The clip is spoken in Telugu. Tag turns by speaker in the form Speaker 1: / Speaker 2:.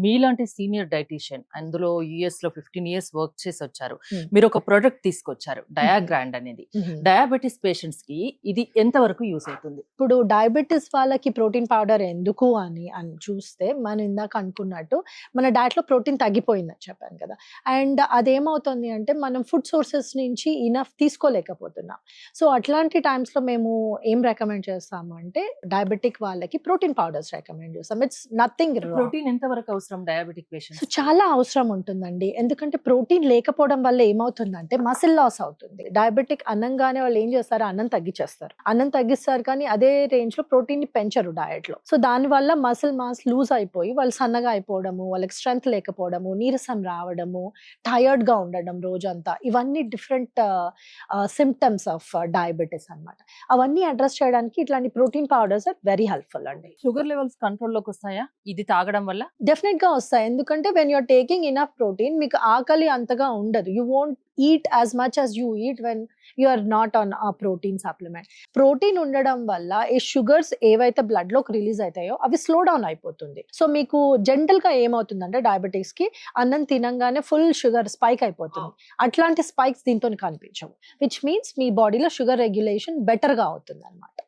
Speaker 1: మీలాంటి సీనియర్ డైటీషియన్ అందులో యుఎస్ లో 15 ఇయర్స్ వర్క్ చేసి వచ్చారు.
Speaker 2: Hmm.
Speaker 1: మీరు ఒక ప్రొడక్ట్ తీసుకొచ్చారు డయాగ్రాండ్ అనేది. డయాబెటిస్ పేషెంట్స్ కి ఇది ఎంత వరకు యూస్ అవుతుంది?
Speaker 2: ఇప్పుడు డయాబెటిస్ వాళ్ళకి ప్రోటీన్ పౌడర్ ఎందుకు అని చూస్తే మనం ఇందాక అనుకున్నట్టు మన డైట్ లో ప్రోటీన్ తగ్గిపోయిందని చెప్పాను కదా. అండ్ అదేమవుతుంది అంటే మనం ఫుడ్ సోర్సెస్ నుంచి ఇనఫ్ తీసుకోలేకపోతున్నాం. సో అట్లాంటి టైమ్స్ లో మేము ఏం రికమెండ్ చేస్తాము అంటే డయాబెటిక్ వాళ్ళకి ప్రోటీన్ పౌడర్స్ రికమెండ్ చేస్తాం. It's nothing.
Speaker 1: ప్రోటీన్ ఎంత వరకు అవసరం డయాబెటిక్
Speaker 2: సో
Speaker 1: పేషెంట్స్?
Speaker 2: చాలా అవసరం ఉంటుందండి. ఎందుకంటే ప్రోటీన్ లేకపోవడం వల్ల ఏమవుతుందంటే మసిల్ లాస్ అవుతుంది. డయాబెటిక్ అన్నంగానే వాళ్ళు ఏం చేస్తారు, అన్నం తగ్గించేస్తారు. అన్నం తగ్గిస్తారు కానీ అదే రేంజ్ లో ప్రోటీన్ ని పెంచరు డయట్ లో. సో దాని వల్ల మసిల్ మాస్ లూజ్ అయిపోయి వాళ్ళు సన్నగా అయిపోవడము, వాళ్ళకి స్ట్రెంగ్త్ లేకపోవడము, నీరసం రావడము, టైర్డ్ గా ఉండడం రోజంతా, ఇవన్నీ డిఫరెంట్ సిమ్టమ్స్ ఆఫ్ డయాబెటిస్ అన్నమాట. అవన్నీ అడ్రస్ చేయడానికి ఇట్లాంటి protein powders are very helpful అండి.
Speaker 1: షుగర్ లెవెల్స్ కంట్రోల్ లోకి వస్తాయా ఇది తాగడం వల్ల?
Speaker 2: డెఫినెట్ గా వస్తాయి. ఎందుకంటే when you're taking enough protein మీకు ఆకలి అంతగా ఉండదు. You won't eat as much as you eat when you are not on a protein supplement. Protein ఉండడం వల్ల ఈ షుగర్స్ ఏవైతే బ్లడ్ లోకి రిలీజ్ అవుతాయో అవి స్లో డౌన్ అయిపోతుంది. సో మీకు జనరల్ గా ఏమవుతుందంటే డయాబెటిక్స్ కి అన్నం తినంగానే ఫుల్ షుగర్ స్పైక్ అయిపోతుంది. అట్లాంటి స్పైక్స్ దీంతో కనిపించవు, విచ్ మీన్స్ మీ బాడీలో షుగర్ రెగ్యులేషన్ బెటర్ గా అవుతుంది అనమాట.